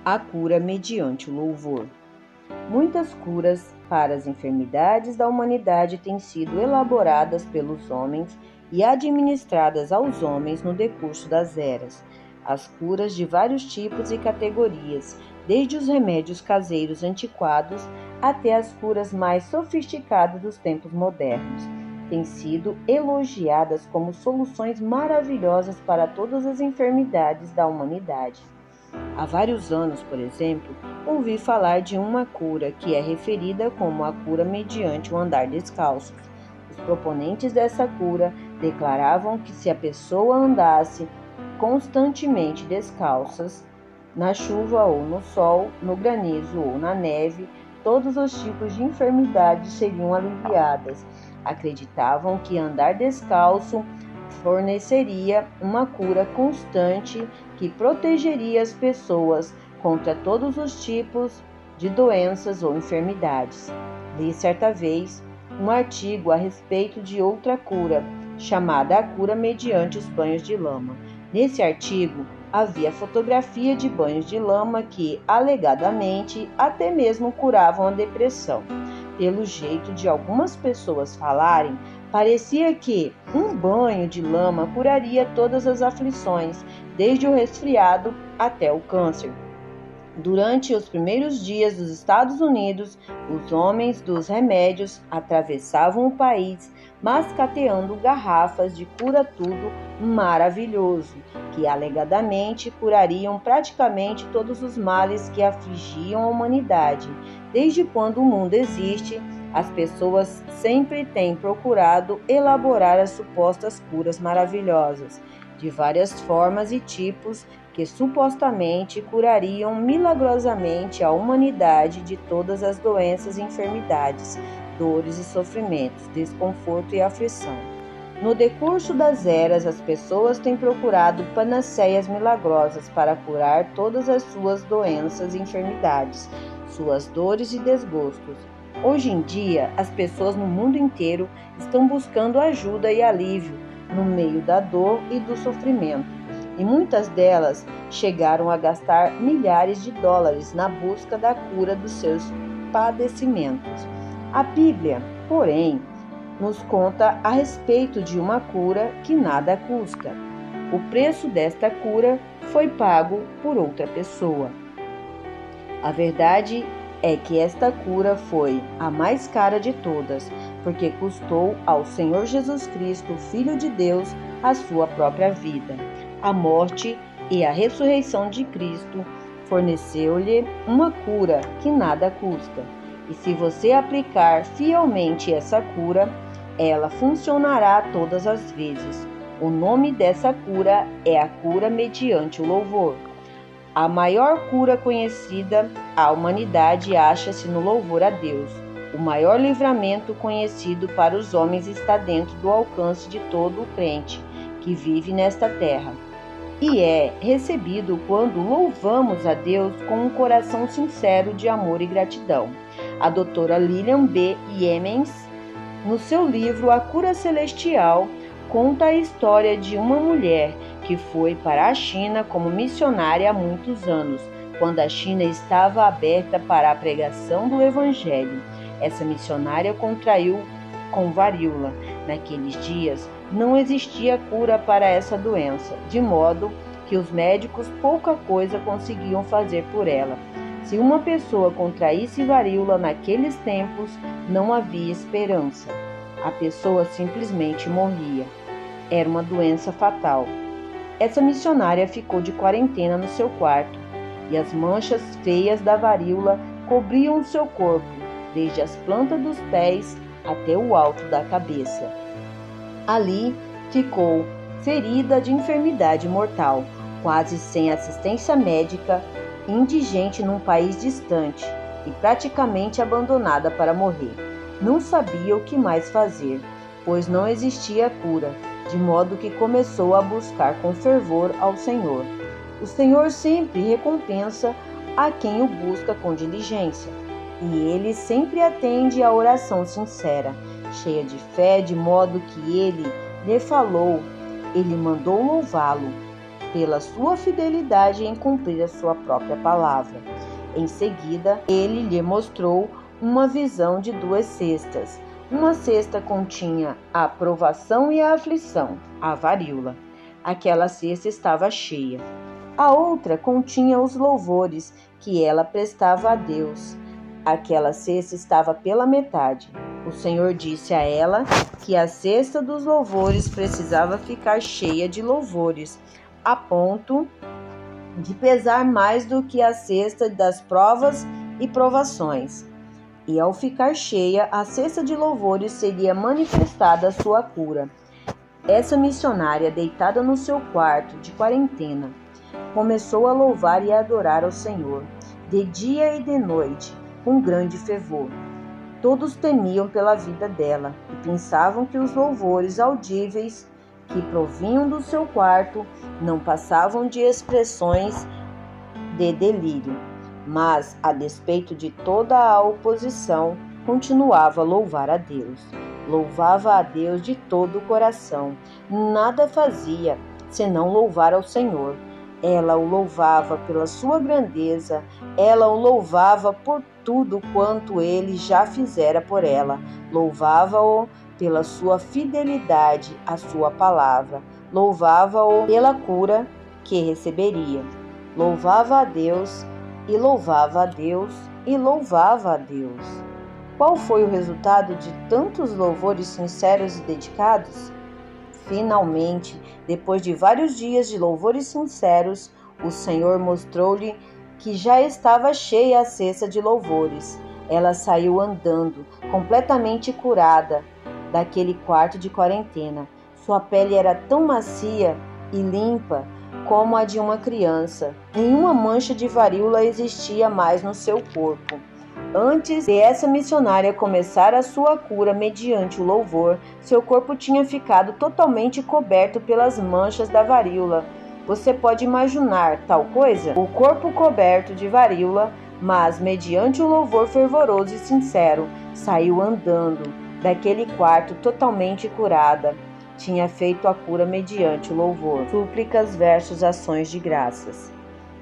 A cura mediante o louvor. Muitas curas para as enfermidades da humanidade têm sido elaboradas pelos homens e administradas aos homens no decurso das eras. As curas de vários tipos e categorias, desde os remédios caseiros antiquados até as curas mais sofisticadas dos tempos modernos, têm sido elogiadas como soluções maravilhosas para todas as enfermidades da humanidade. Há vários anos, por exemplo, ouvi falar de uma cura que é referida como a cura mediante o andar descalço. Os proponentes dessa cura declaravam que se a pessoa andasse constantemente descalças, na chuva ou no sol, no granizo ou na neve, todos os tipos de enfermidades seriam aliviadas. Acreditavam que andar descalço forneceria uma cura constante que protegeria as pessoas contra todos os tipos de doenças ou enfermidades. Li certa vez um artigo a respeito de outra cura, chamada a cura mediante os banhos de lama. Nesse artigo, havia fotografia de banhos de lama que, alegadamente, até mesmo curavam a depressão. Pelo jeito de algumas pessoas falarem, parecia que um banho de lama curaria todas as aflições, desde o resfriado até o câncer. Durante os primeiros dias dos Estados Unidos, os homens dos remédios atravessavam o país mascateando garrafas de cura-tudo maravilhoso, que alegadamente curariam praticamente todos os males que afligiam a humanidade. Desde quando o mundo existe, as pessoas sempre têm procurado elaborar as supostas curas maravilhosas, de várias formas e tipos, que supostamente curariam milagrosamente a humanidade de todas as doenças e enfermidades, dores e sofrimentos, desconforto e aflição. No decurso das eras, as pessoas têm procurado panaceias milagrosas para curar todas as suas doenças e enfermidades, suas dores e desgostos. Hoje em dia, as pessoas no mundo inteiro estão buscando ajuda e alívio no meio da dor e do sofrimento. E muitas delas chegaram a gastar milhares de dólares na busca da cura dos seus padecimentos. A Bíblia, porém, nos conta a respeito de uma cura que nada custa. O preço desta cura foi pago por outra pessoa. A verdade é que esta cura foi a mais cara de todas, porque custou ao Senhor Jesus Cristo, Filho de Deus, a sua própria vida. A morte e a ressurreição de Cristo forneceu-lhe uma cura que nada custa. E se você aplicar fielmente essa cura, ela funcionará todas as vezes. O nome dessa cura é a cura mediante o louvor. A maior cura conhecida à humanidade acha-se no louvor a Deus. O maior livramento conhecido para os homens está dentro do alcance de todo o crente que vive nesta terra, e é recebido quando louvamos a Deus com um coração sincero de amor e gratidão. A doutora Lillian B. Yeomans, no seu livro A Cura Celestial, conta a história de uma mulher que foi para a China como missionária há muitos anos, quando a China estava aberta para a pregação do Evangelho. Essa missionária contraiu com varíola. Naqueles dias, não existia cura para essa doença, de modo que os médicos pouca coisa conseguiam fazer por ela. Se uma pessoa contraísse varíola naqueles tempos, não havia esperança. A pessoa simplesmente morria. Era uma doença fatal. Essa missionária ficou de quarentena no seu quarto, e as manchas feias da varíola cobriam seu corpo, desde as plantas dos pés até o alto da cabeça. Ali ficou ferida de enfermidade mortal, quase sem assistência médica, indigente num país distante e praticamente abandonada para morrer. Não sabia o que mais fazer, pois não existia cura, de modo que começou a buscar com fervor ao Senhor. O Senhor sempre recompensa a quem o busca com diligência, e Ele sempre atende à oração sincera, cheia de fé, de modo que Ele lhe falou, Ele mandou louvá-lo. pela sua fidelidade em cumprir a sua própria palavra. Em seguida, ele lhe mostrou uma visão de 2 cestas. Uma cesta continha a provação e a aflição, a varíola. Aquela cesta estava cheia. A outra continha os louvores que ela prestava a Deus. Aquela cesta estava pela metade. O Senhor disse a ela que a cesta dos louvores precisava ficar cheia de louvores, a ponto de pesar mais do que a cesta das provas e provações. E ao ficar cheia, a cesta de louvores seria manifestada a sua cura. Essa missionária, deitada no seu quarto de quarentena, começou a louvar e a adorar ao Senhor, de dia e de noite, com grande fervor. Todos temiam pela vida dela e pensavam que os louvores audíveis que provinham do seu quarto não passavam de expressões de delírio. Mas, a despeito de toda a oposição, continuava a louvar a Deus. Louvava a Deus de todo o coração. Nada fazia senão louvar ao Senhor. Ela o louvava pela sua grandeza, ela o louvava por tudo quanto ele já fizera por ela. Louvava-o pela sua fidelidade à sua palavra. Louvava-o pela cura que receberia. Louvava a Deus e louvava a Deus e louvava a Deus. Qual foi o resultado de tantos louvores sinceros e dedicados? Finalmente, depois de vários dias de louvores sinceros, o Senhor mostrou-lhe que já estava cheia a cesta de louvores. Ela saiu andando, completamente curada, daquele quarto de quarentena. Sua pele era tão macia e limpa como a de uma criança. Nenhuma mancha de varíola existia mais no seu corpo. Antes de essa missionária começar a sua cura mediante o louvor, seu corpo tinha ficado totalmente coberto pelas manchas da varíola. Você pode imaginar tal coisa? O corpo coberto de varíola, mas mediante o louvor fervoroso e sincero, saiu andando daquele quarto totalmente curada. Tinha feito a cura mediante o louvor. Súplicas versus ações de graças.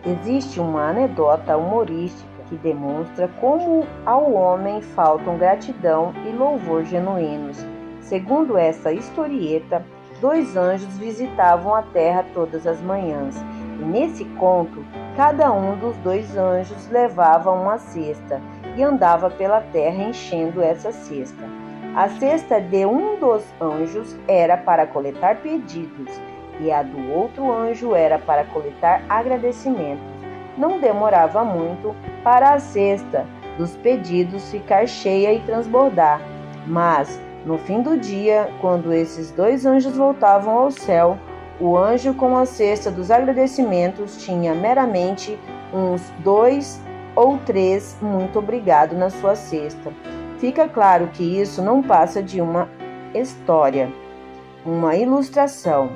Existe uma anedota humorística que demonstra como ao homem faltam gratidão e louvor genuínos. Segundo essa historieta, 2 anjos visitavam a terra todas as manhãs, e nesse conto, cada um dos 2 anjos levava uma cesta e andava pela terra enchendo essa cesta. A cesta de um dos anjos era para coletar pedidos, e a do outro anjo era para coletar agradecimentos. Não demorava muito para a cesta dos pedidos ficar cheia e transbordar. Mas, no fim do dia, quando esses 2 anjos voltavam ao céu, o anjo com a cesta dos agradecimentos tinha meramente uns 2 ou 3 muito obrigado na sua cesta. Fica claro que isso não passa de uma história, uma ilustração.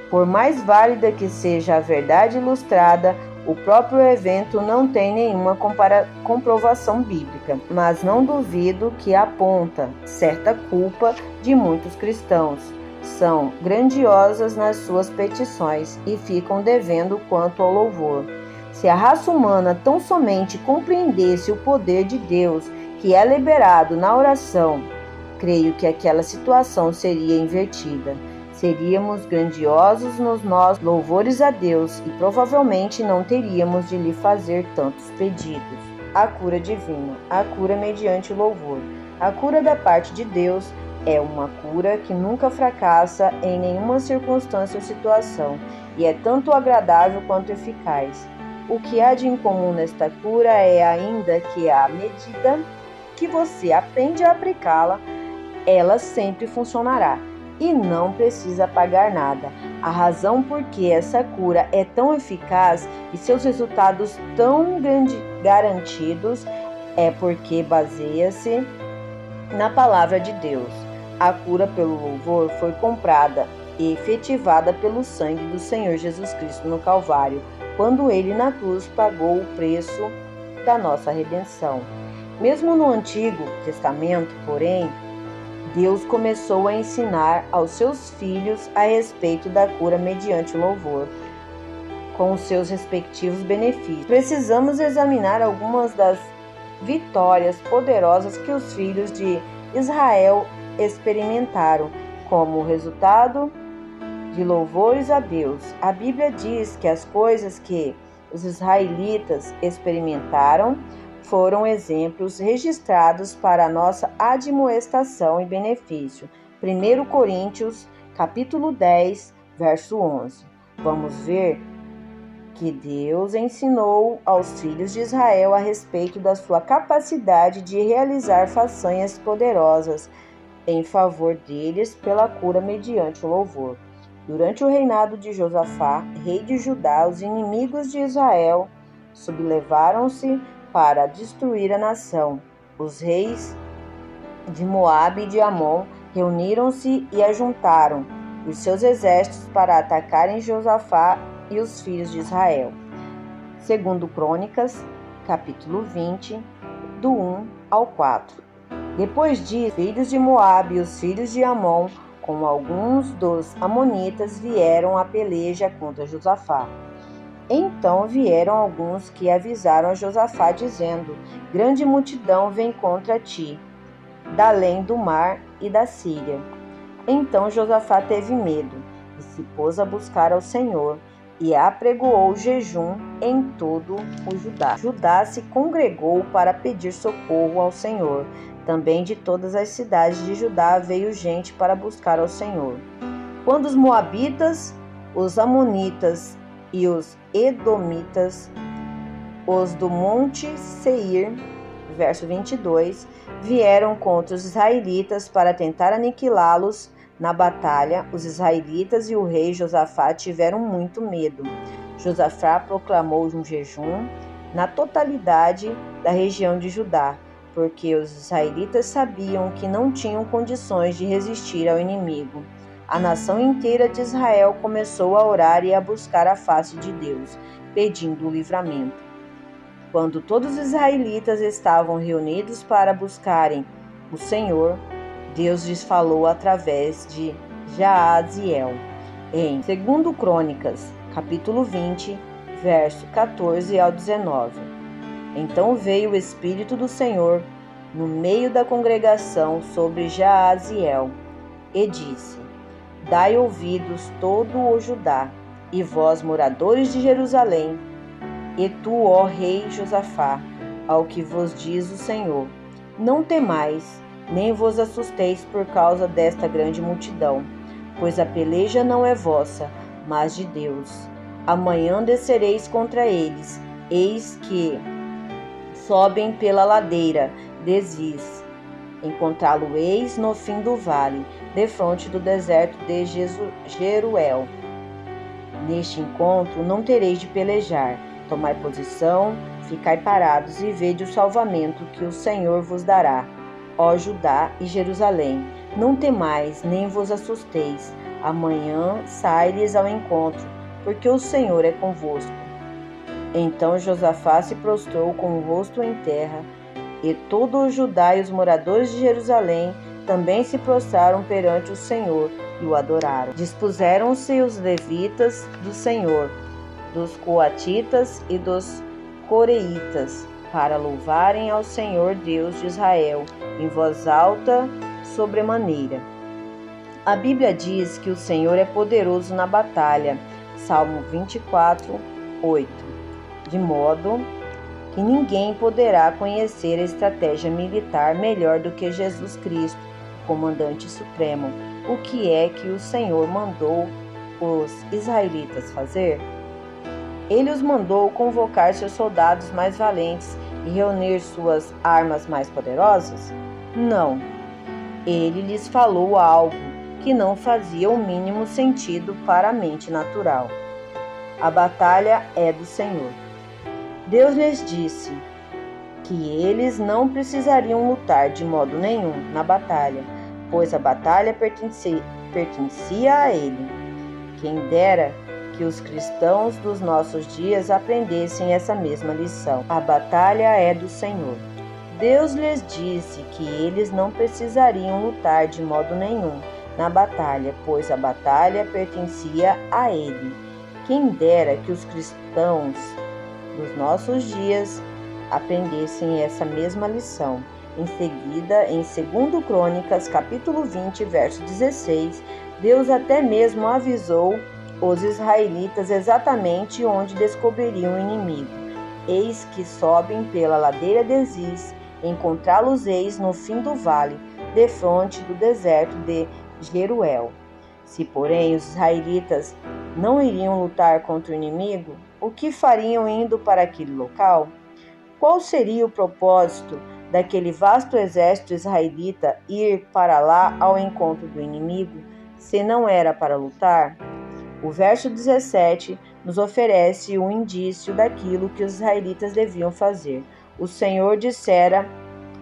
Por mais válida que seja a verdade ilustrada, o próprio evento não tem nenhuma comprovação bíblica, mas não duvido que aponta certa culpa de muitos cristãos. São grandiosas nas suas petições e ficam devendo quanto ao louvor. Se a raça humana tão somente compreendesse o poder de Deus que é liberado na oração, creio que aquela situação seria invertida. Seríamos grandiosos nos nossos louvores a Deus e provavelmente não teríamos de lhe fazer tantos pedidos. A cura divina, a cura mediante o louvor. A cura da parte de Deus é uma cura que nunca fracassa em nenhuma circunstância ou situação e é tanto agradável quanto eficaz. O que há de incomum nesta cura é ainda que à medida que você aprende a aplicá-la, ela sempre funcionará. E não precisa pagar nada. A razão por que essa cura é tão eficaz e seus resultados tão garantidos é porque baseia-se na palavra de Deus. A cura pelo louvor foi comprada e efetivada pelo sangue do Senhor Jesus Cristo no Calvário, quando ele na cruz pagou o preço da nossa redenção. Mesmo no Antigo Testamento, porém, Deus começou a ensinar aos seus filhos a respeito da cura mediante o louvor. com os seus respectivos benefícios. Precisamos examinar algumas das vitórias poderosas que os filhos de Israel experimentaram como resultado de louvores a Deus. A Bíblia diz que as coisas que os israelitas experimentaram foram exemplos registrados para a nossa admoestação e benefício. 1 Coríntios, capítulo 10, verso 11. Vamos ver que Deus ensinou aos filhos de Israel a respeito da sua capacidade de realizar façanhas poderosas em favor deles pela cura mediante o louvor. Durante o reinado de Josafá, rei de Judá, os inimigos de Israel sublevaram-se para destruir a nação. Os reis de Moabe e de Amon reuniram-se e ajuntaram os seus exércitos para atacarem Josafá e os filhos de Israel. Segundo Crônicas, capítulo 20, do 1 ao 4. Depois disso, os filhos de Moabe e os filhos de Amon, com alguns dos amonitas, vieram à peleja contra Josafá. Então vieram alguns que avisaram a Josafá, dizendo: grande multidão vem contra ti, da além do mar e da Síria. Então Josafá teve medo e se pôs a buscar ao Senhor e apregoou jejum em todo o Judá. Judá se congregou para pedir socorro ao Senhor. Também de todas as cidades de Judá veio gente para buscar ao Senhor. Quando os moabitas, os amonitas e os edomitas, os do monte Seir, verso 22, vieram contra os israelitas para tentar aniquilá-los na batalha, os israelitas e o rei Josafá tiveram muito medo. Josafá proclamou um jejum na totalidade da região de Judá, porque os israelitas sabiam que não tinham condições de resistir ao inimigo. A nação inteira de Israel começou a orar e a buscar a face de Deus, pedindo o livramento. Quando todos os israelitas estavam reunidos para buscarem o Senhor, Deus lhes falou através de Jaaziel. Em 2 Crônicas, capítulo 20, verso 14 ao 19. Então veio o Espírito do Senhor no meio da congregação sobre Jaaziel e disse: dai ouvidos todo o Judá, e vós, moradores de Jerusalém, e tu, ó rei Josafá, ao que vos diz o Senhor: não temais, nem vos assusteis por causa desta grande multidão, pois a peleja não é vossa, mas de Deus. Amanhã descereis contra eles, eis que sobem pela ladeira de Ziz. Encontrá-lo-eis no fim do vale, defronte do deserto de Jeruel. Neste encontro não tereis de pelejar. Tomai posição, ficai parados e vede o salvamento que o Senhor vos dará, ó Judá e Jerusalém. Não temais, nem vos assusteis. Amanhã sai-lhes ao encontro, porque o Senhor é convosco. Então Josafá se prostrou com o rosto em terra, e todo o Judá e os moradores de Jerusalém também se prostraram perante o Senhor e o adoraram. Dispuseram-se os levitas do Senhor, dos coatitas e dos coreitas, para louvarem ao Senhor Deus de Israel em voz alta sobremaneira. A Bíblia diz que o Senhor é poderoso na batalha, Salmo 24, 8, de modo que ninguém poderá conhecer a estratégia militar melhor do que Jesus Cristo, o comandante supremo. O que é que o Senhor mandou os israelitas fazer? Ele os mandou convocar seus soldados mais valentes e reunir suas armas mais poderosas? Não. Ele lhes falou algo que não fazia o mínimo sentido para a mente natural. A batalha é do Senhor. Deus lhes disse que eles não precisariam lutar de modo nenhum na batalha, pois a batalha pertencia a Ele. Quem dera que os cristãos dos nossos dias aprendessem essa mesma lição. A batalha é do Senhor. Deus lhes disse que eles não precisariam lutar de modo nenhum na batalha, pois a batalha pertencia a Ele. Quem dera que os cristãos dos nossos dias aprendessem essa mesma lição. Em seguida, em 2 Crônicas, capítulo 20, verso 16, Deus até mesmo avisou os israelitas exatamente onde descobririam o inimigo. Eis que sobem pela ladeira de Ziz, encontrá-los-eis no fim do vale, defronte do deserto de Jeruel. Se, porém, os israelitas não iriam lutar contra o inimigo, o que fariam indo para aquele local? Qual seria o propósito daquele vasto exército israelita ir para lá ao encontro do inimigo, se não era para lutar? O verso 17 nos oferece um indício daquilo que os israelitas deviam fazer. O Senhor dissera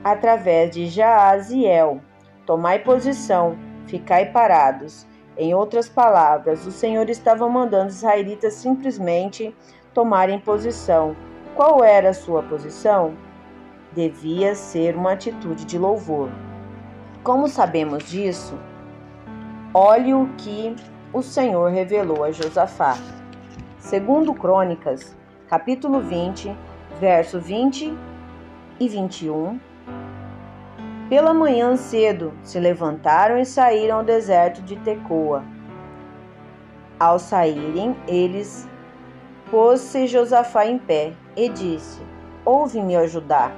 através de Jaaziel: tomai posição, ficai parados. Em outras palavras, o Senhor estava mandando os israelitas simplesmente tomarem posição. Qual era a sua posição? Devia ser uma atitude de louvor. Como sabemos disso? Olhe o que o Senhor revelou a Josafá. 2 Crônicas, capítulo 20, verso 20 e 21. Pela manhã cedo se levantaram e saíram ao deserto de Tecoa. Ao saírem, eles pôs-se Josafá em pé e disse: ouve-me, ó Judá,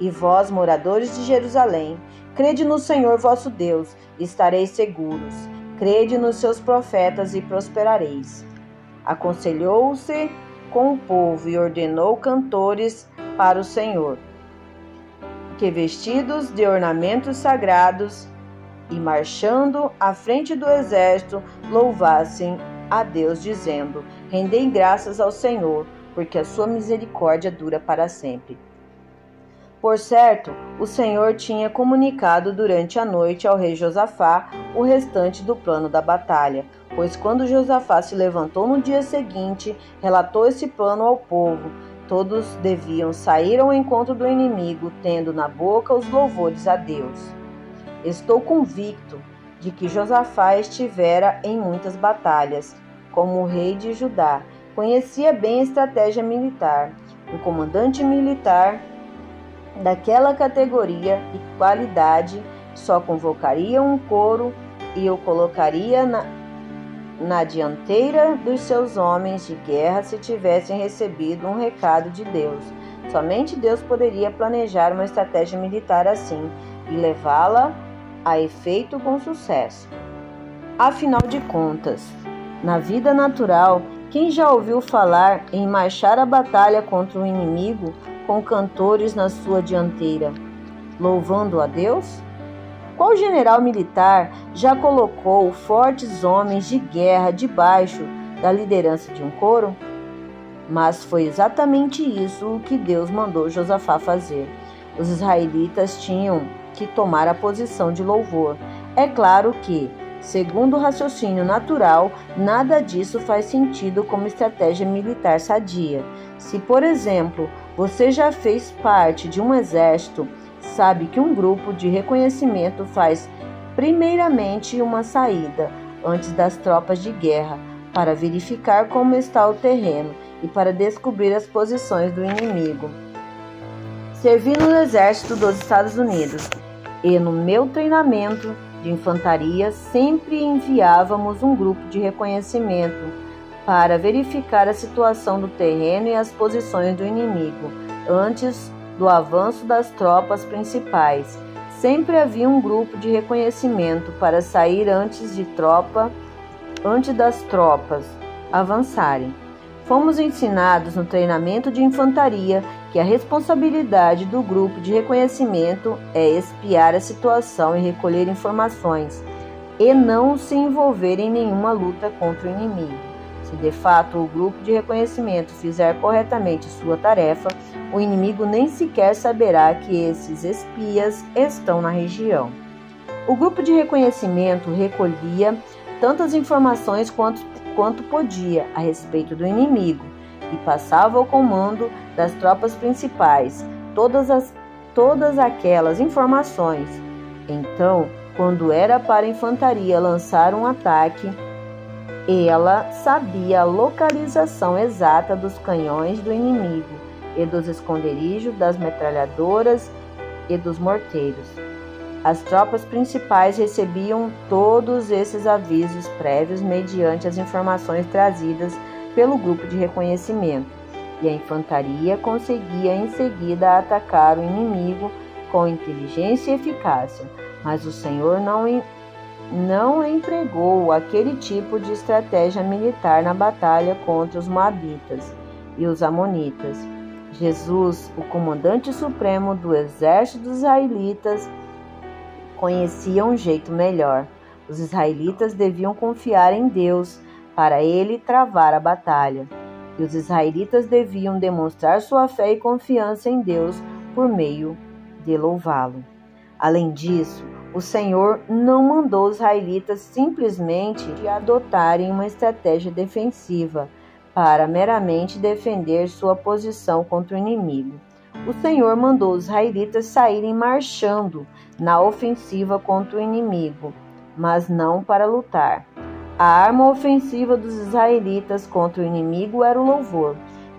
e vós, moradores de Jerusalém, crede no Senhor vosso Deus, e estareis seguros. Crede nos seus profetas e prosperareis. Aconselhou-se com o povo e ordenou cantores para o Senhor, que vestidos de ornamentos sagrados e marchando à frente do exército, louvassem a Deus, dizendo: rendei graças ao Senhor, porque a sua misericórdia dura para sempre. Por certo, o Senhor tinha comunicado durante a noite ao rei Josafá o restante do plano da batalha, pois quando Josafá se levantou no dia seguinte, relatou esse plano ao povo. Todos deviam sair ao encontro do inimigo, tendo na boca os louvores a Deus. Estou convicto de que Josafá estivera em muitas batalhas. Como o rei de Judá, conhecia bem a estratégia militar. Um comandante militar daquela categoria e qualidade só convocaria um coro e o colocaria na dianteira dos seus homens de guerra se tivessem recebido um recado de Deus. Somente Deus poderia planejar uma estratégia militar assim e levá-la a efeito com sucesso. Afinal de contas, na vida natural, quem já ouviu falar em marchar a batalha contra o inimigo com cantores na sua dianteira, louvando a Deus? Qual general militar já colocou fortes homens de guerra debaixo da liderança de um coro? Mas foi exatamente isso o que Deus mandou Josafá fazer. Os israelitas tinham que tomar a posição de louvor. É claro que, segundo o raciocínio natural, nada disso faz sentido como estratégia militar sadia. Se, por exemplo, você já fez parte de um exército, sabe que um grupo de reconhecimento faz primeiramente uma saída antes das tropas de guerra para verificar como está o terreno e para descobrir as posições do inimigo. Servi no exército dos Estados Unidos e no meu treinamento de infantaria sempre enviávamos um grupo de reconhecimento para verificar a situação do terreno e as posições do inimigo antes do avanço das tropas principais. Sempre havia um grupo de reconhecimento para sair antes das tropas avançarem. Fomos ensinados no treinamento de infantaria que a responsabilidade do grupo de reconhecimento é espiar a situação e recolher informações, e não se envolver em nenhuma luta contra o inimigo. Se de fato o grupo de reconhecimento fizer corretamente sua tarefa, o inimigo nem sequer saberá que esses espias estão na região. O grupo de reconhecimento recolhia tantas informações quanto podia a respeito do inimigo e passava ao comando das tropas principais todas aquelas informações. Então, quando era para a infantaria lançar um ataque, Ela sabia a localização exata dos canhões do inimigo e dos esconderijos das metralhadoras e dos morteiros. As tropas principais recebiam todos esses avisos prévios mediante as informações trazidas pelo grupo de reconhecimento, e a infantaria conseguia em seguida atacar o inimigo com inteligência e eficácia, mas o Senhor não empregou aquele tipo de estratégia militar na batalha contra os moabitas e os amonitas. Jesus, o comandante supremo do exército dos israelitas, conhecia um jeito melhor. Os israelitas deviam confiar em Deus para ele travar a batalha, e os israelitas deviam demonstrar sua fé e confiança em Deus por meio de louvá-lo. Além disso, o Senhor não mandou os israelitas simplesmente adotarem uma estratégia defensiva para meramente defender sua posição contra o inimigo. O Senhor mandou os israelitas saírem marchando na ofensiva contra o inimigo, mas não para lutar. A arma ofensiva dos israelitas contra o inimigo era o louvor.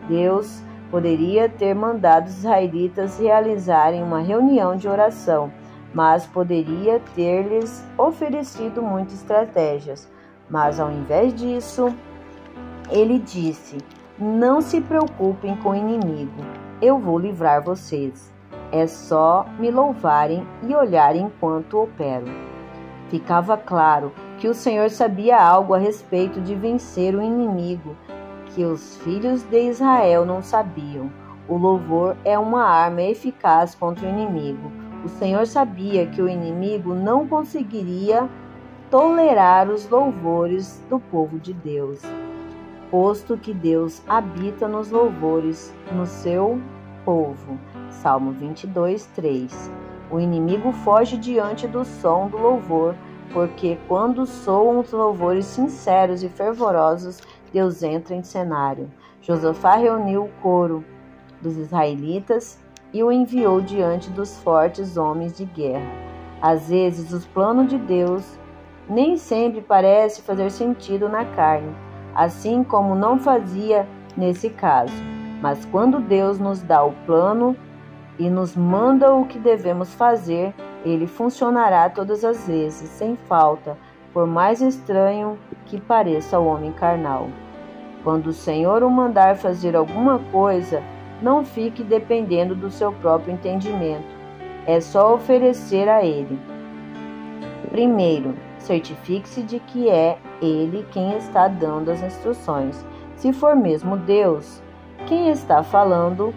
Deus poderia ter mandado os israelitas realizarem uma reunião de oração, mas poderia ter-lhes oferecido muitas estratégias. Mas ao invés disso, ele disse: não se preocupem com o inimigo, eu vou livrar vocês. É só me louvarem e olharem enquanto opero. Ficava claro que o Senhor sabia algo a respeito de vencer o inimigo que os filhos de Israel não sabiam. O louvor é uma arma eficaz contra o inimigo. O Senhor sabia que o inimigo não conseguiria tolerar os louvores do povo de Deus, posto que Deus habita nos louvores no seu povo. Salmo 22, 3. O inimigo foge diante do som do louvor, porque quando soam os louvores sinceros e fervorosos, Deus entra em cenário. Josafá reuniu o coro dos israelitas e o enviou diante dos fortes homens de guerra. Às vezes, os planos de Deus nem sempre parecem fazer sentido na carne, assim como não fazia nesse caso. Mas quando Deus nos dá o plano e nos manda o que devemos fazer, ele funcionará todas as vezes, sem falta, por mais estranho que pareça ao homem carnal. Quando o Senhor o mandar fazer alguma coisa, não fique dependendo do seu próprio entendimento. É só oferecer a ele. Primeiro, certifique-se de que é ele quem está dando as instruções. Se for mesmo Deus quem está falando,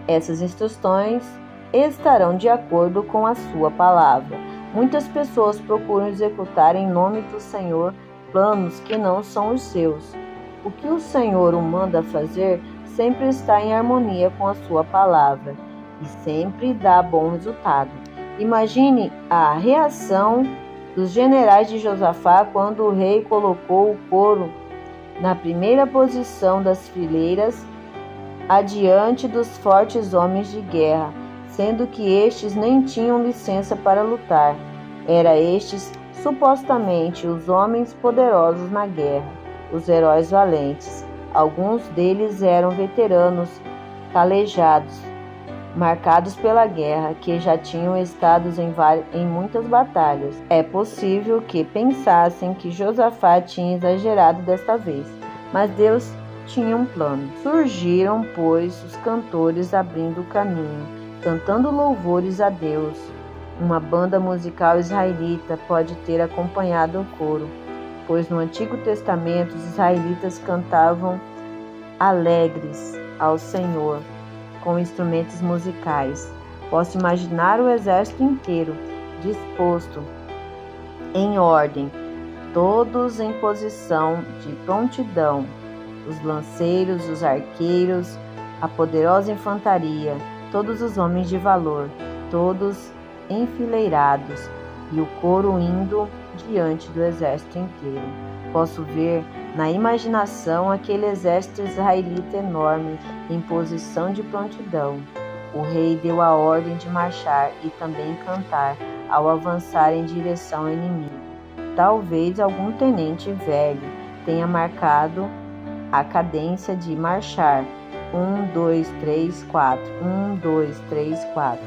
essas instruções estarão de acordo com a sua palavra. Muitas pessoas procuram executar em nome do Senhor planos que não são os seus. O que o Senhor o manda fazer sempre está em harmonia com a sua palavra e sempre dá bom resultado. Imagine a reação dos generais de Josafá quando o rei colocou o coro na primeira posição das fileiras, adiante dos fortes homens de guerra, sendo que estes nem tinham licença para lutar. Eram estes supostamente os homens poderosos na guerra, os heróis valentes. Alguns deles eram veteranos calejados, marcados pela guerra, que já tinham estado em muitas batalhas. É possível que pensassem que Josafá tinha exagerado desta vez, mas Deus tinha um plano. Surgiram, pois, os cantores abrindo o caminho, cantando louvores a Deus. Uma banda musical israelita pode ter acompanhado o coro, pois no Antigo Testamento os israelitas cantavam alegres ao Senhor com instrumentos musicais. Posso imaginar o exército inteiro disposto em ordem, todos em posição de prontidão, os lanceiros, os arqueiros, a poderosa infantaria, todos os homens de valor, todos enfileirados, e o coro indo diante do exército inteiro. Posso ver na imaginação aquele exército israelita enorme em posição de prontidão. O rei deu a ordem de marchar e também cantar ao avançar em direção ao inimigo. Talvez algum tenente velho tenha marcado a cadência de marchar. 1, 2, 3, 4. 1, 2, 3, 4.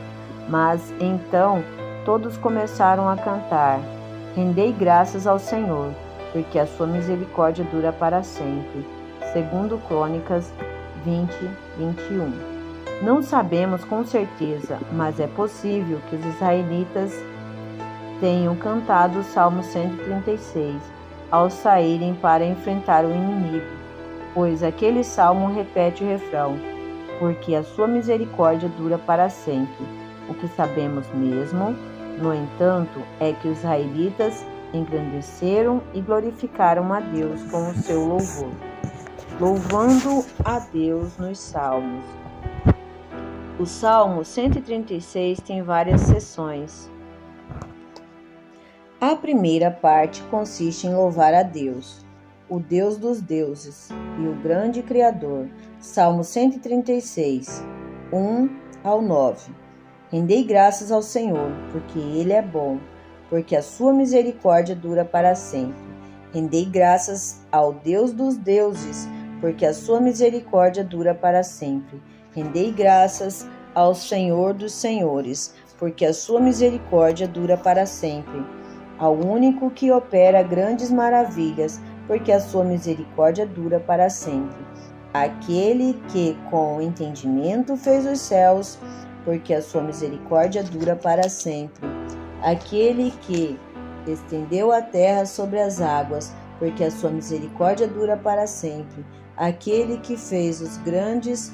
Mas então todos começaram a cantar: Rendei graças ao Senhor, porque a sua misericórdia dura para sempre. Segundo Crônicas 20, 21. Não sabemos com certeza, mas é possível que os israelitas tenham cantado o Salmo 136 ao saírem para enfrentar o inimigo, pois aquele salmo repete o refrão: porque a sua misericórdia dura para sempre. O que sabemos mesmo, no entanto, é que os israelitas engrandeceram e glorificaram a Deus com o seu louvor, louvando a Deus nos salmos. O Salmo 136 tem várias seções. A primeira parte consiste em louvar a Deus, o Deus dos deuses e o grande Criador. Salmo 136, 1 ao 9. Rendei graças ao Senhor, porque Ele é bom, porque a sua misericórdia dura para sempre. Rendei graças ao Deus dos deuses, porque a sua misericórdia dura para sempre. Rendei graças ao Senhor dos senhores, porque a sua misericórdia dura para sempre. Ao único que opera grandes maravilhas, porque a sua misericórdia dura para sempre. Aquele que com entendimento fez os céus, porque a sua misericórdia dura para sempre. Aquele que estendeu a terra sobre as águas, porque a sua misericórdia dura para sempre. Aquele que fez os grandes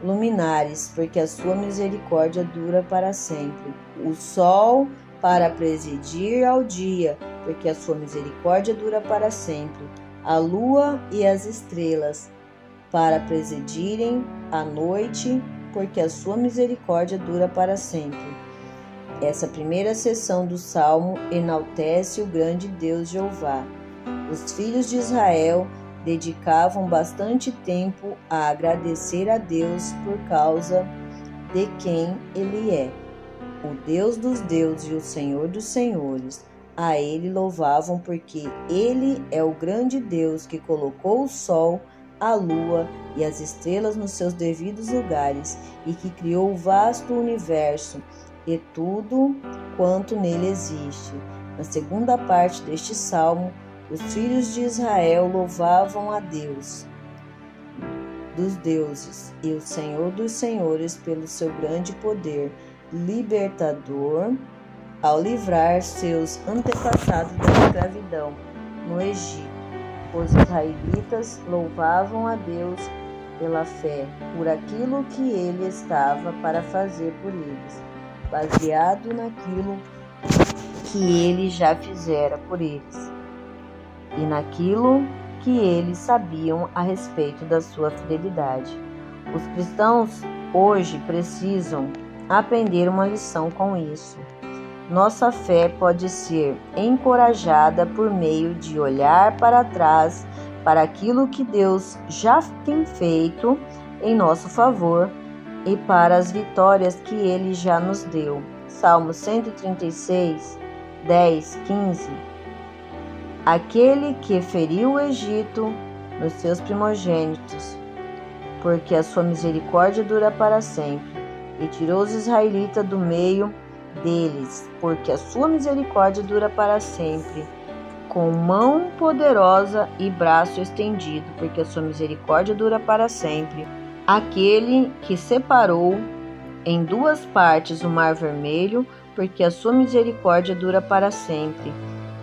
luminares, porque a sua misericórdia dura para sempre. O sol para presidir ao dia, porque a sua misericórdia dura para sempre. A lua e as estrelas para presidirem à noite, porque a sua misericórdia dura para sempre. Essa primeira seção do Salmo enaltece o grande Deus Jeová. Os filhos de Israel dedicavam bastante tempo a agradecer a Deus por causa de quem Ele é, o Deus dos deuses e o Senhor dos senhores. A Ele louvavam porque Ele é o grande Deus que colocou o sol, a lua e as estrelas nos seus devidos lugares e que criou o vasto universo e tudo quanto nele existe. Na segunda parte deste salmo, os filhos de Israel louvavam a Deus dos deuses e o Senhor dos senhores pelo seu grande poder libertador ao livrar seus antepassados da escravidão no Egito. Os israelitas louvavam a Deus pela fé, por aquilo que Ele estava para fazer por eles, baseado naquilo que Ele já fizera por eles e naquilo que eles sabiam a respeito da sua fidelidade. Os cristãos hoje precisam aprender uma lição com isso. Nossa fé pode ser encorajada por meio de olhar para trás para aquilo que Deus já tem feito em nosso favor e para as vitórias que Ele já nos deu. Salmo 136, 10, 15. Aquele que feriu o Egito nos seus primogênitos, porque a sua misericórdia dura para sempre, e tirou os israelitas do meio deles, porque a sua misericórdia dura para sempre, com mão poderosa e braço estendido, porque a sua misericórdia dura para sempre. Aquele que separou em duas partes o mar vermelho, porque a sua misericórdia dura para sempre,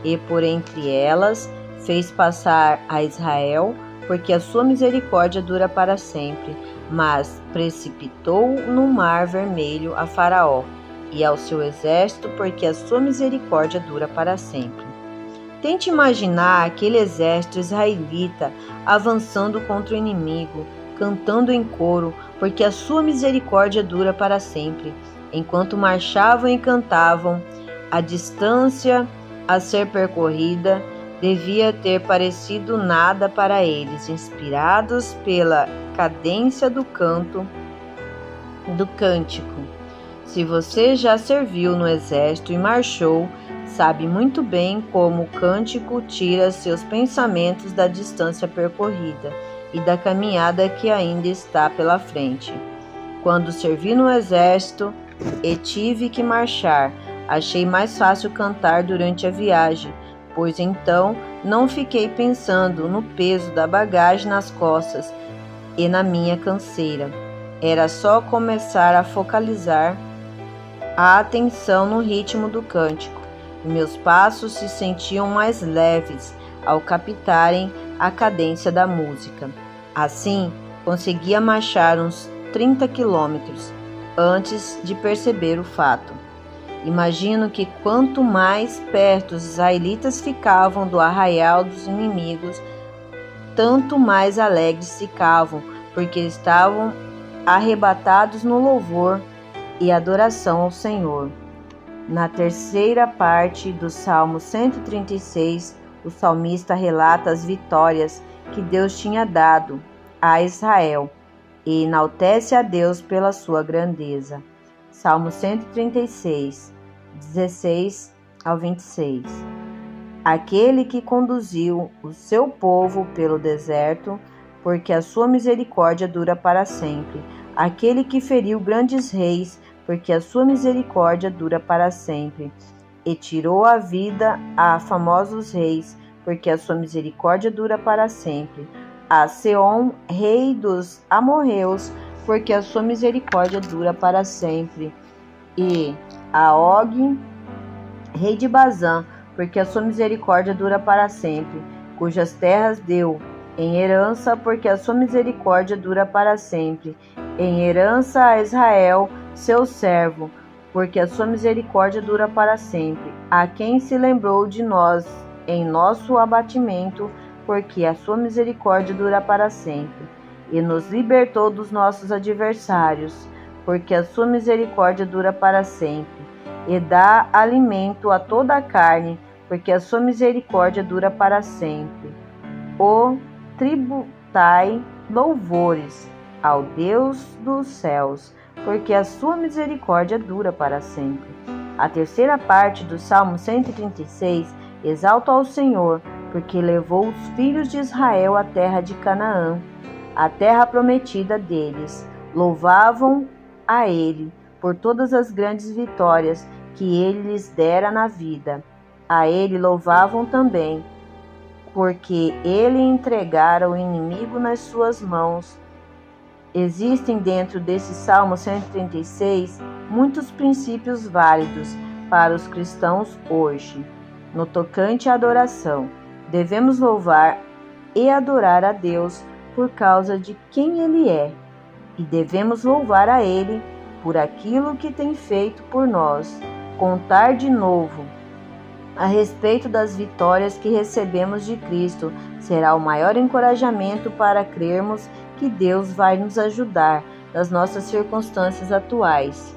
e por entre elas fez passar a Israel, porque a sua misericórdia dura para sempre, mas precipitou no mar vermelho a Faraó e ao seu exército, porque a sua misericórdia dura para sempre. Tente imaginar aquele exército israelita avançando contra o inimigo, cantando em coro, porque a sua misericórdia dura para sempre. Enquanto marchavam e cantavam, a distância a ser percorrida devia ter parecido nada para eles, inspirados pela cadência do cântico. Se você já serviu no exército e marchou, sabe muito bem como o cântico tira seus pensamentos da distância percorrida e da caminhada que ainda está pela frente. Quando servi no exército e tive que marchar, achei mais fácil cantar durante a viagem, pois então não fiquei pensando no peso da bagagem nas costas e na minha canseira. Era só começar a focalizar a atenção no ritmo do cântico, e meus passos se sentiam mais leves ao captarem a cadência da música. Assim, conseguia marchar uns 30 quilômetros antes de perceber o fato. Imagino que quanto mais perto os israelitas ficavam do arraial dos inimigos, tanto mais alegres ficavam, porque estavam arrebatados no louvor e adoração ao Senhor. Na terceira parte do Salmo 136, o salmista relata as vitórias que Deus tinha dado a Israel e enaltece a Deus pela sua grandeza. Salmo 136, 16 ao 26. Aquele que conduziu o seu povo pelo deserto, porque a sua misericórdia dura para sempre. Aquele que feriu grandes reis, porque a sua misericórdia dura para sempre. E tirou a vida a famosos reis, porque a sua misericórdia dura para sempre. A Seom, rei dos amorreus, porque a sua misericórdia dura para sempre. E a Og, rei de Bazã, porque a sua misericórdia dura para sempre, cujas terras deu em herança, porque a sua misericórdia dura para sempre, em herança a Israel, seu servo, porque a sua misericórdia dura para sempre, a quem se lembrou de nós em nosso abatimento, porque a sua misericórdia dura para sempre, e nos libertou dos nossos adversários, porque a sua misericórdia dura para sempre, e dá alimento a toda a carne, porque a sua misericórdia dura para sempre. O tributai louvores ao Deus dos céus, porque a sua misericórdia dura para sempre. A terceira parte do Salmo 136 exalta ao Senhor, porque levou os filhos de Israel à terra de Canaã, a terra prometida deles. Louvavam a ele por todas as grandes vitórias que ele lhes dera na vida. A ele louvavam também, porque ele entregara o inimigo nas suas mãos. Existem dentro desse Salmo 136 muitos princípios válidos para os cristãos hoje. No tocante à adoração, devemos louvar e adorar a Deus por causa de quem Ele é, e devemos louvar a Ele por aquilo que tem feito por nós. Contar de novo a respeito das vitórias que recebemos de Cristo será o maior encorajamento para crermos que Deus vai nos ajudar nas nossas circunstâncias atuais.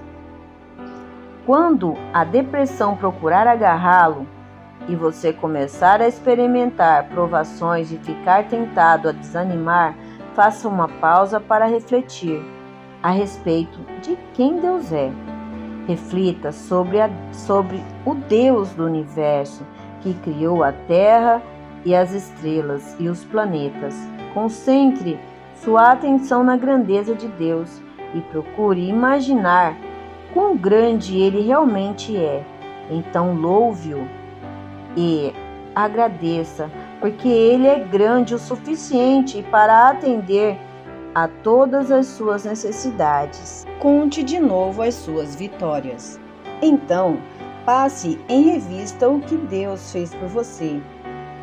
Quando a depressão procurar agarrá-lo e você começar a experimentar provações e ficar tentado a desanimar, faça uma pausa para refletir a respeito de quem Deus é. Reflita sobre o Deus do universo, que criou a Terra e as estrelas e os planetas. Concentre sua atenção na grandeza de Deus e procure imaginar quão grande Ele realmente é. Então louve-o e agradeça, porque Ele é grande o suficiente para atender a todas as suas necessidades. Conte de novo as suas vitórias. Então, passe em revista o que Deus fez por você.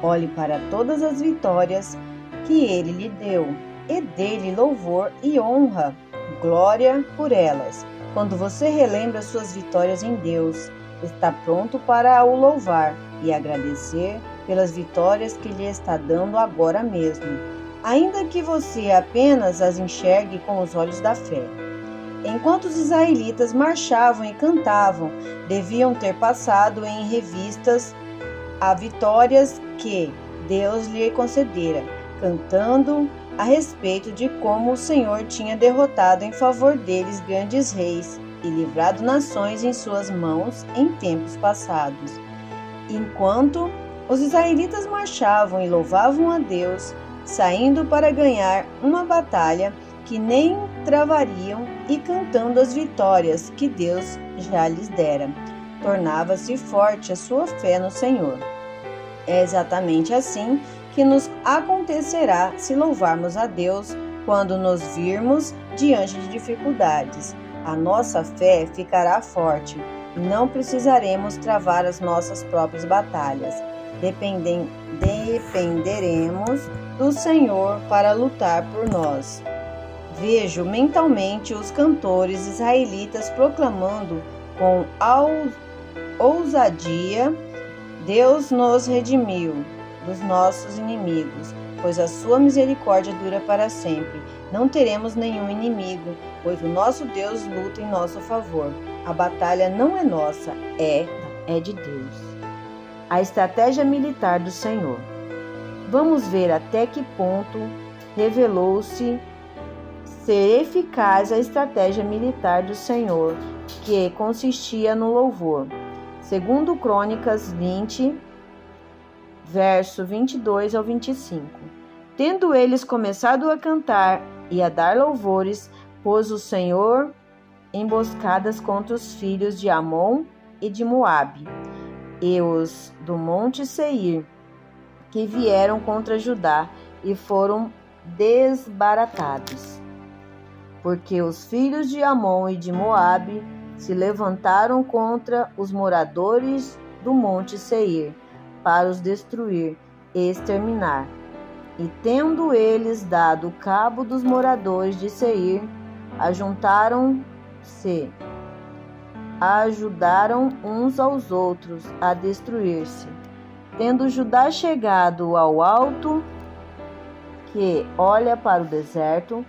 Olhe para todas as vitórias que Ele lhe deu e dê-lhe louvor e honra, glória por elas. Quando você relembra suas vitórias em Deus, está pronto para o louvar e agradecer pelas vitórias que lhe está dando agora mesmo, ainda que você apenas as enxergue com os olhos da fé. Enquanto os israelitas marchavam e cantavam, deviam ter passado em revistas as vitórias que Deus lhe concedera, cantando a respeito de como o Senhor tinha derrotado em favor deles grandes reis e livrado nações em suas mãos em tempos passados. Enquanto os israelitas marchavam e louvavam a Deus, saindo para ganhar uma batalha que nem travariam e cantando as vitórias que Deus já lhes dera, tornava-se forte a sua fé no Senhor. É exatamente assim que nos acontecerá se louvarmos a Deus quando nos virmos diante de dificuldades. A nossa fé ficará forte e não precisaremos travar as nossas próprias batalhas. Dependeremos do Senhor para lutar por nós. Vejo mentalmente os cantores israelitas proclamando com ousadia: Deus nos redimiu dos nossos inimigos, pois a sua misericórdia dura para sempre. Não teremos nenhum inimigo, pois o nosso Deus luta em nosso favor. A batalha não é nossa, é de Deus. A estratégia militar do Senhor. Vamos ver até que ponto revelou-se ser eficaz a estratégia militar do Senhor, que consistia no louvor. Segundo Crônicas 20, verso 22 ao 25. Tendo eles começado a cantar e a dar louvores, pôs o Senhor emboscadas contra os filhos de Amon e de Moabe, e os do monte Seir, que vieram contra Judá e foram desbaratados. Porque os filhos de Amon e de Moabe se levantaram contra os moradores do monte Seir, para os destruir e exterminar. E tendo eles dado cabo dos moradores de Seir, ajuntaram-se, ajudaram uns aos outros a destruir-se. Tendo Judá chegado ao alto que olha para o deserto,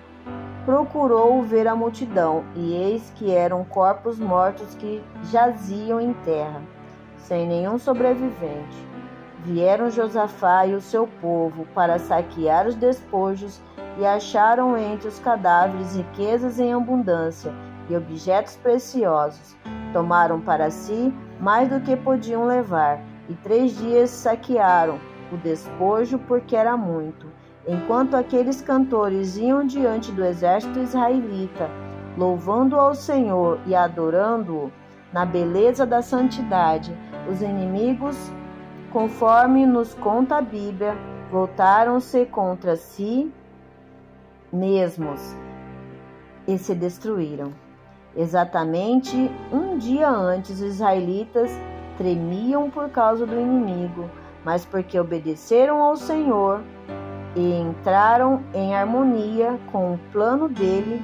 procurou ver a multidão, e eis que eram corpos mortos que jaziam em terra, sem nenhum sobrevivente. Vieram Josafá e o seu povo para saquear os despojos e acharam entre os cadáveres riquezas em abundância e objetos preciosos. Tomaram para si mais do que podiam levar, e 3 dias saquearam o despojo porque era muito. Enquanto aqueles cantores iam diante do exército israelita, louvando ao Senhor e adorando-o na beleza da santidade, os inimigos, conforme nos conta a Bíblia, voltaram-se contra si mesmos e se destruíram. Exatamente um dia antes, os israelitas tremiam por causa do inimigo, mas porque obedeceram ao Senhor e entraram em harmonia com o plano dele,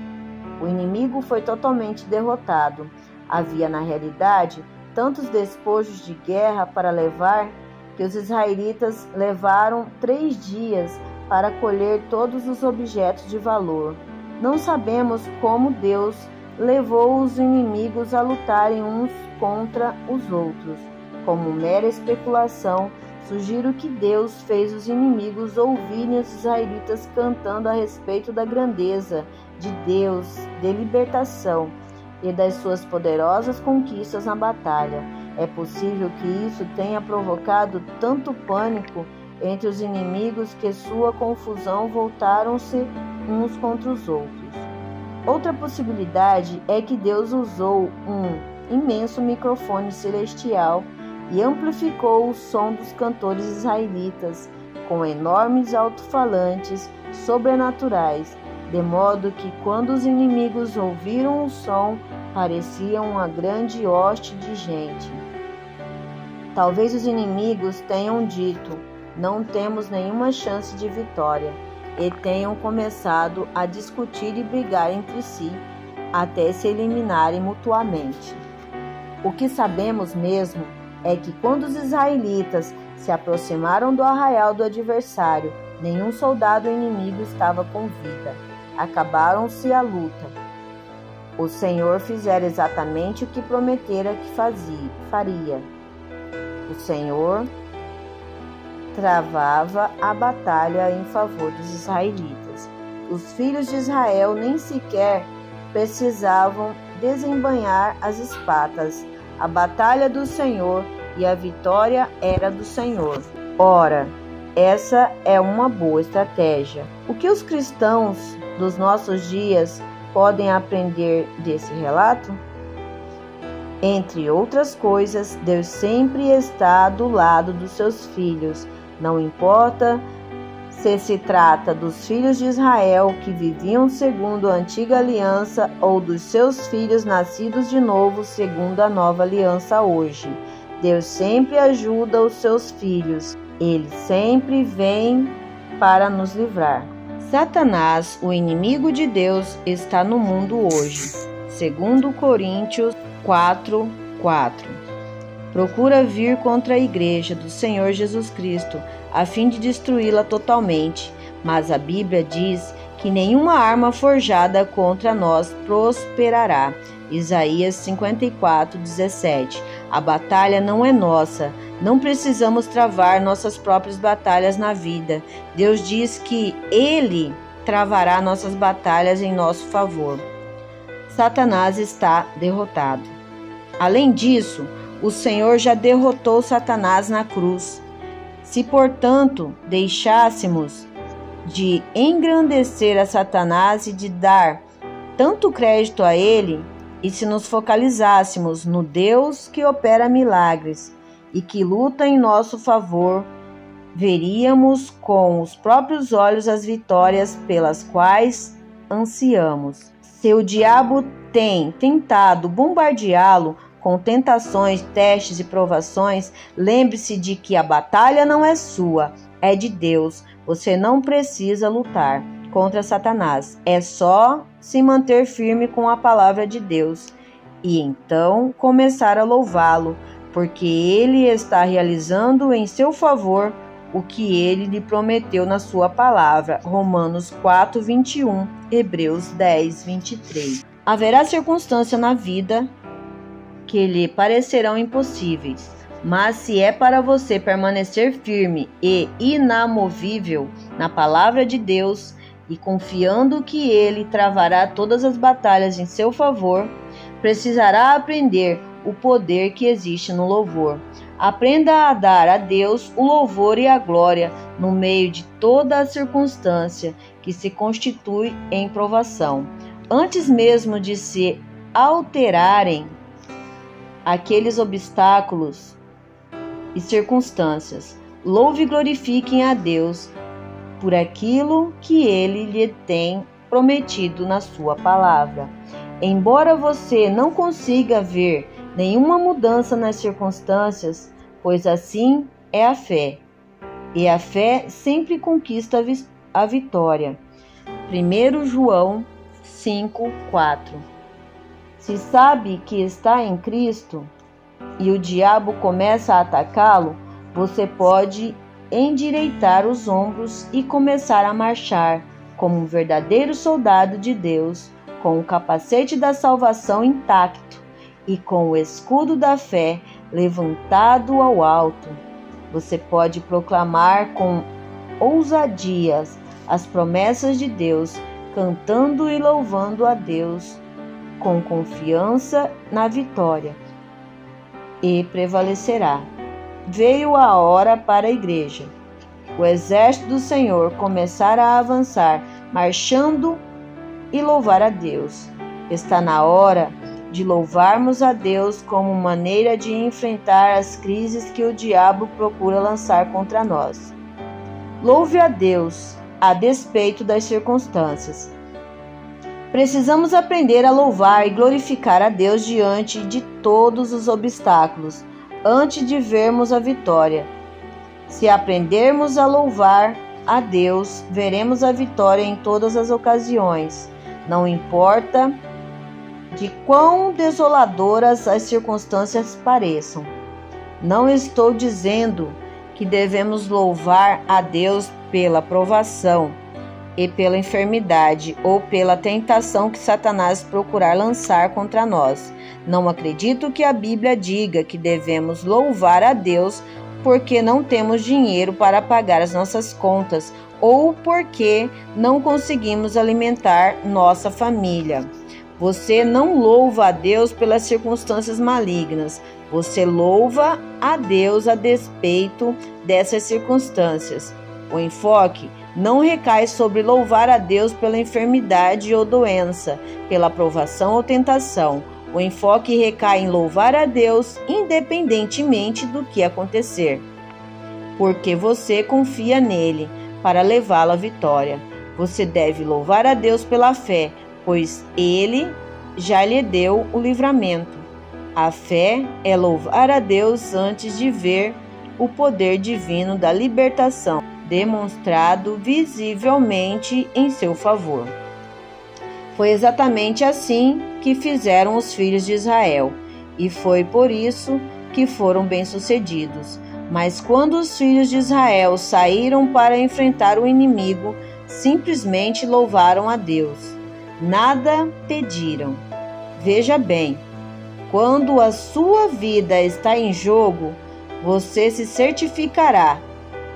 o inimigo foi totalmente derrotado. Havia, na realidade, tantos despojos de guerra para levar que os israelitas levaram 3 dias para colher todos os objetos de valor. Não sabemos como Deus levou os inimigos a lutarem uns contra os outros. Como mera especulação, sugiro que Deus fez os inimigos ouvirem os israelitas cantando a respeito da grandeza de Deus, de libertação e das suas poderosas conquistas na batalha. É possível que isso tenha provocado tanto pânico entre os inimigos que sua confusão voltaram-se uns contra os outros. Outra possibilidade é que Deus usou um imenso microfone celestial e amplificou o som dos cantores israelitas com enormes alto-falantes sobrenaturais, de modo que quando os inimigos ouviram o som, parecia uma grande hoste de gente. Talvez os inimigos tenham dito: não temos nenhuma chance de vitória, e tenham começado a discutir e brigar entre si, até se eliminarem mutuamente. O que sabemos mesmo é que quando os israelitas se aproximaram do arraial do adversário, nenhum soldado inimigo estava com vida. Acabaram-se a luta. O Senhor fizera exatamente o que prometera que faria. O Senhor travava a batalha em favor dos israelitas. Os filhos de Israel nem sequer precisavam desembainhar as espadas. A batalha do Senhor e a vitória era do Senhor. Ora, essa é uma boa estratégia. O que os cristãos dos nossos dias podem aprender desse relato? Entre outras coisas, Deus sempre está do lado dos seus filhos, não importa se trata dos filhos de Israel que viviam segundo a antiga aliança ou dos seus filhos nascidos de novo segundo a nova aliança hoje. Deus sempre ajuda os seus filhos. Ele sempre vem para nos livrar. Satanás, o inimigo de Deus, está no mundo hoje. 2 Coríntios 4:4. Procura vir contra a igreja do Senhor Jesus Cristo, a fim de destruí-la totalmente. Mas a Bíblia diz que nenhuma arma forjada contra nós prosperará. Isaías 54:17. A batalha não é nossa. Não precisamos travar nossas próprias batalhas na vida. Deus diz que Ele travará nossas batalhas em nosso favor. Satanás está derrotado. Além disso, o Senhor já derrotou Satanás na cruz. Se, portanto, deixássemos de engrandecer a Satanás e de dar tanto crédito a ele, e se nos focalizássemos no Deus que opera milagres e que luta em nosso favor, veríamos com os próprios olhos as vitórias pelas quais ansiamos. Se o diabo tem tentado bombardeá-lo com tentações, testes e provações, lembre-se de que a batalha não é sua, é de Deus. Você não precisa lutar contra Satanás, é só se manter firme com a palavra de Deus e então começar a louvá-lo, porque ele está realizando em seu favor o que ele lhe prometeu na sua palavra. Romanos 4:21, Hebreus 10:23. Haverá circunstâncias na vida que lhe parecerão impossíveis, mas se é para você permanecer firme e inamovível na palavra de Deus e confiando que Ele travará todas as batalhas em seu favor, precisará aprender o poder que existe no louvor. Aprenda a dar a Deus o louvor e a glória no meio de toda a circunstância que se constitui em provação. Antes mesmo de se alterarem aqueles obstáculos e circunstâncias, louve e glorifiquem a Deus por aquilo que Ele lhe tem prometido na sua palavra. Embora você não consiga ver nenhuma mudança nas circunstâncias, pois assim é a fé, e a fé sempre conquista a vitória. 1 João 5:4. Se sabe que está em Cristo e o diabo começa a atacá-lo, você pode endireitar os ombros e começar a marchar como um verdadeiro soldado de Deus, com o capacete da salvação intacto e com o escudo da fé levantado ao alto. Você pode proclamar com ousadia as promessas de Deus, cantando e louvando a Deus com confiança na vitória, e prevalecerá. Veio a hora para a igreja, o exército do Senhor, começar a avançar, marchando e louvar a Deus. Está na hora de louvarmos a Deus como maneira de enfrentar as crises que o diabo procura lançar contra nós. Louve a Deus a despeito das circunstâncias. Precisamos aprender a louvar e glorificar a Deus diante de todos os obstáculos, antes de vermos a vitória. Se aprendermos a louvar a Deus, veremos a vitória em todas as ocasiões. Não importa de quão desoladoras as circunstâncias pareçam. Não estou dizendo que devemos louvar a Deus pela provação e pela enfermidade ou pela tentação que Satanás procurar lançar contra nós. Não acredito que a Bíblia diga que devemos louvar a Deus porque não temos dinheiro para pagar as nossas contas ou porque não conseguimos alimentar nossa família. Você não louva a Deus pelas circunstâncias malignas. Você louva a Deus a despeito dessas circunstâncias. O enfoque não recai sobre louvar a Deus pela enfermidade ou doença, pela provação ou tentação. O enfoque recai em louvar a Deus independentemente do que acontecer, porque você confia nele para levá-lo à vitória. Você deve louvar a Deus pela fé, pois ele já lhe deu o livramento. A fé é louvar a Deus antes de ver o poder divino da libertação demonstrado visivelmente em seu favor. Foi exatamente assim que fizeram os filhos de Israel, e foi por isso que foram bem-sucedidos. Mas quando os filhos de Israel saíram para enfrentar o inimigo, simplesmente louvaram a Deus. Nada pediram. Veja bem, quando a sua vida está em jogo, você se certificará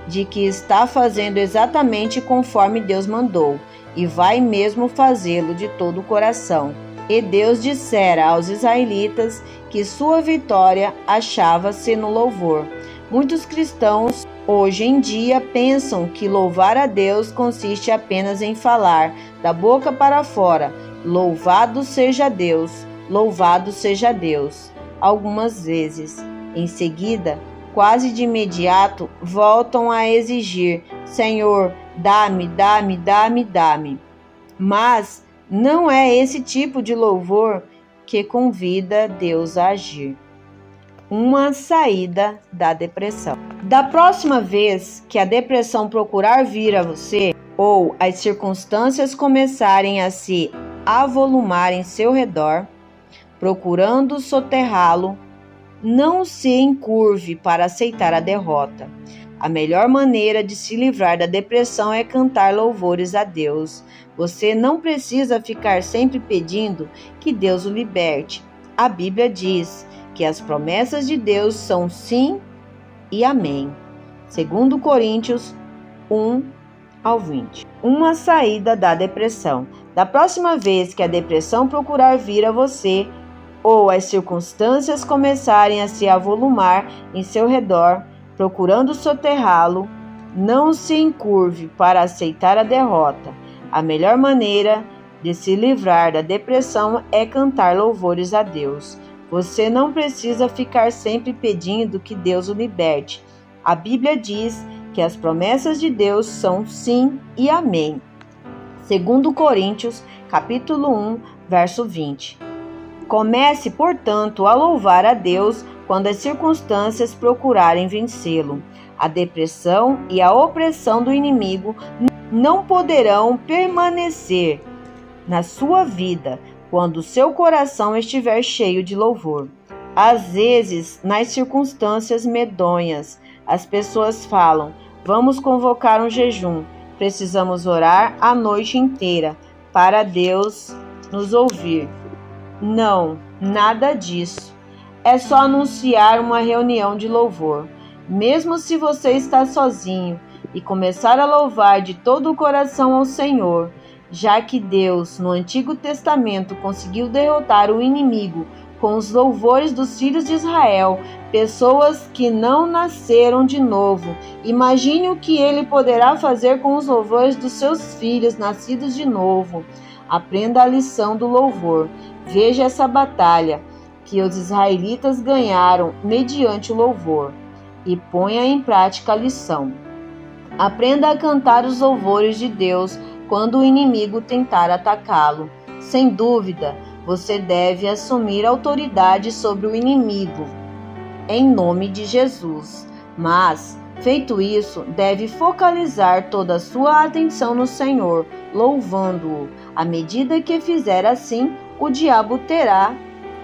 de que está fazendo exatamente conforme Deus mandou, e vai mesmo fazê-lo de todo o coração. E Deus dissera aos israelitas que sua vitória achava-se no louvor. Muitos cristãos hoje em dia pensam que louvar a Deus consiste apenas em falar da boca para fora: louvado seja Deus, louvado seja Deus. Algumas vezes, em seguida, quase de imediato, voltam a exigir: Senhor, dá-me, dá-me, dá-me, dá-me. Mas não é esse tipo de louvor que convida Deus a agir. Uma saída da depressão. Da próxima vez que a depressão procurar vir a você, ou as circunstâncias começarem a se avolumar em seu redor, procurando soterrá-lo, não se encurve para aceitar a derrota. A melhor maneira de se livrar da depressão é cantar louvores a Deus. Você não precisa ficar sempre pedindo que Deus o liberte. A Bíblia diz que as promessas de Deus são sim e amém. 2 Coríntios 1-20. Uma saída da depressão. Da próxima vez que a depressão procurar vir a você, ou as circunstâncias começarem a se avolumar em seu redor, procurando soterrá-lo, não se encurve para aceitar a derrota. A melhor maneira de se livrar da depressão é cantar louvores a Deus. Você não precisa ficar sempre pedindo que Deus o liberte. A Bíblia diz que as promessas de Deus são sim e amém. 2 Coríntios, capítulo 1, verso 20. Comece, portanto, a louvar a Deus quando as circunstâncias procurarem vencê-lo. A depressão e a opressão do inimigo não poderão permanecer na sua vida quando seu coração estiver cheio de louvor. Às vezes, nas circunstâncias medonhas, as pessoas falam: vamos convocar um jejum, precisamos orar a noite inteira para Deus nos ouvir. Não, nada disso. É só anunciar uma reunião de louvor. Mesmo se você está sozinho, e começar a louvar de todo o coração ao Senhor, já que Deus, no Antigo Testamento, conseguiu derrotar o inimigo com os louvores dos filhos de Israel, pessoas que não nasceram de novo. Imagine o que ele poderá fazer com os louvores dos seus filhos nascidos de novo. Aprenda a lição do louvor. Veja essa batalha que os israelitas ganharam mediante o louvor e ponha em prática a lição. Aprenda a cantar os louvores de Deus quando o inimigo tentar atacá-lo. Sem dúvida, você deve assumir autoridade sobre o inimigo, em nome de Jesus. Mas, feito isso, deve focalizar toda a sua atenção no Senhor, louvando-o. À medida que fizer assim, o diabo terá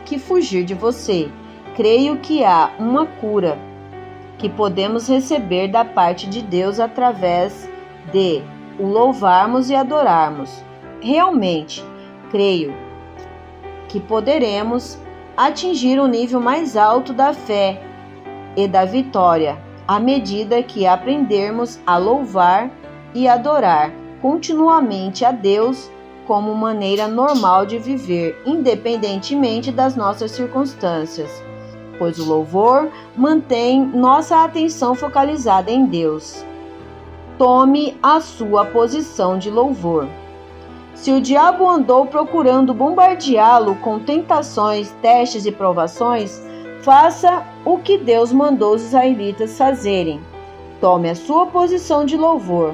que fugir de você. Creio que há uma cura que podemos receber da parte de Deus através de o louvarmos e adorarmos. Realmente, creio que poderemos atingir o nível mais alto da fé e da vitória à medida que aprendermos a louvar e adorar continuamente a Deus como maneira normal de viver, independentemente das nossas circunstâncias, pois o louvor mantém nossa atenção focalizada em Deus. Tome a sua posição de louvor. Se o diabo andou procurando bombardeá-lo com tentações, testes e provações, faça o que Deus mandou os israelitas fazerem. Tome a sua posição de louvor.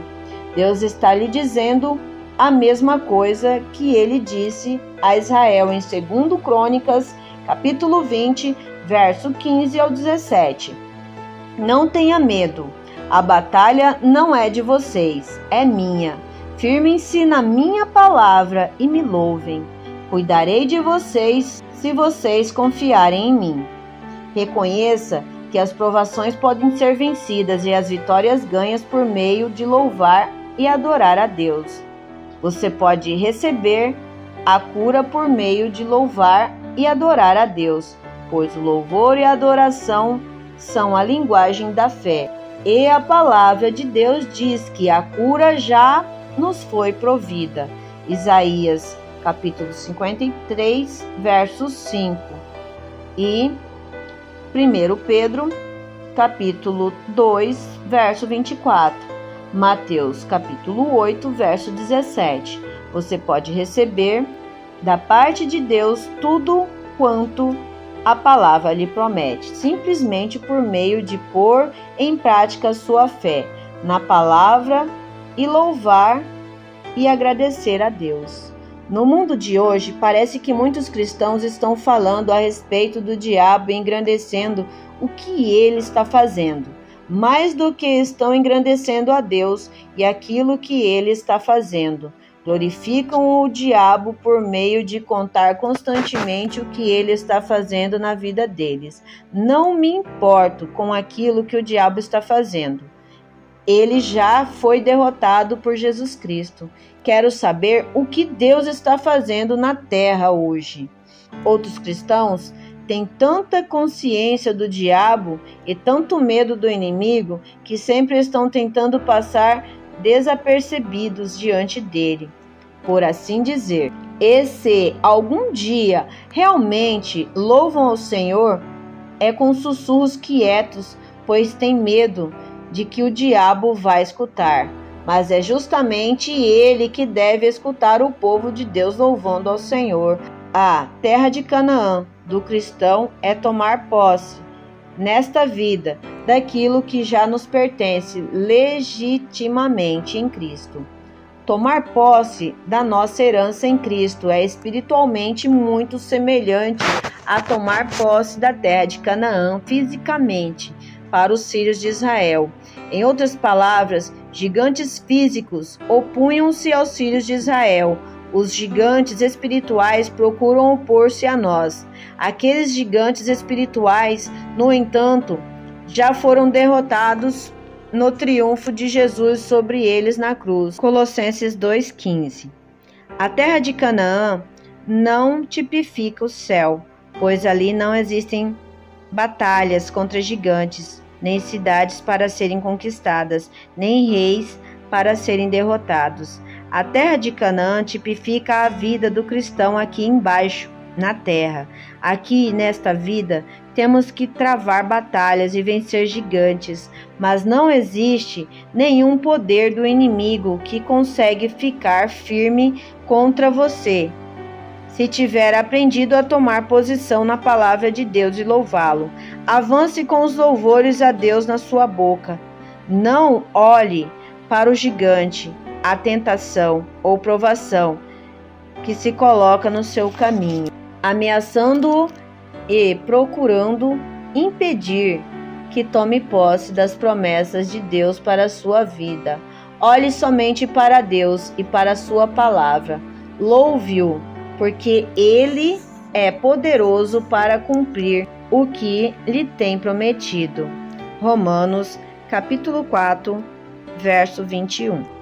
Deus está lhe dizendo a mesma coisa que ele disse a Israel em 2 Crônicas, capítulo 20, verso 15 ao 17. Não tenha medo. A batalha não é de vocês, é minha. Firmem-se na minha palavra e me louvem. Cuidarei de vocês se vocês confiarem em mim. Reconheça que as provações podem ser vencidas e as vitórias ganhas por meio de louvar e adorar a Deus. Você pode receber a cura por meio de louvar e adorar a Deus, pois o louvor e a adoração são a linguagem da fé. E a palavra de Deus diz que a cura já nos foi provida. Isaías, capítulo 53, verso 5. E 1 Pedro, capítulo 2, verso 24. Mateus, capítulo 8, verso 17. Você pode receber da parte de Deus tudo quanto a palavra lhe promete, simplesmente por meio de pôr em prática sua fé na palavra e louvar e agradecer a Deus. No mundo de hoje, parece que muitos cristãos estão falando a respeito do diabo e engrandecendo o que ele está fazendo, mais do que estão engrandecendo a Deus e aquilo que ele está fazendo. Glorificam o diabo por meio de contar constantemente o que ele está fazendo na vida deles. Não me importo com aquilo que o diabo está fazendo. Ele já foi derrotado por Jesus Cristo. Quero saber o que Deus está fazendo na terra hoje. Outros cristãos têm tanta consciência do diabo e tanto medo do inimigo que sempre estão tentando passar desapercebidos diante dele, por assim dizer. E se algum dia realmente louvam ao Senhor, é com sussurros quietos, pois tem medo de que o diabo vai escutar. Mas é justamente ele que deve escutar o povo de Deus louvando ao Senhor. A terra de Canaã do cristão é tomar posse, nesta vida, daquilo que já nos pertence legitimamente em Cristo. Tomar posse da nossa herança em Cristo é espiritualmente muito semelhante a tomar posse da terra de Canaã fisicamente para os filhos de Israel. Em outras palavras, gigantes físicos opunham-se aos filhos de Israel. Os gigantes espirituais procuram opor-se a nós. Aqueles gigantes espirituais, no entanto, já foram derrotados no triunfo de Jesus sobre eles na cruz. Colossenses 2,15. A terra de Canaã não tipifica o céu, pois ali não existem batalhas contra gigantes, nem cidades para serem conquistadas, nem reis para serem derrotados. A terra de Canaã tipifica a vida do cristão aqui embaixo, na terra. Aqui, nesta vida, temos que travar batalhas e vencer gigantes, mas não existe nenhum poder do inimigo que consegue ficar firme contra você, se tiver aprendido a tomar posição na palavra de Deus e louvá-lo. Avance com os louvores a Deus na sua boca. Não olhe para o gigante, a tentação ou provação que se coloca no seu caminho, ameaçando-o e procurando impedir que tome posse das promessas de Deus para a sua vida. Olhe somente para Deus e para a sua palavra. Louve-o, porque Ele é poderoso para cumprir o que lhe tem prometido. Romanos, capítulo 4, verso 21.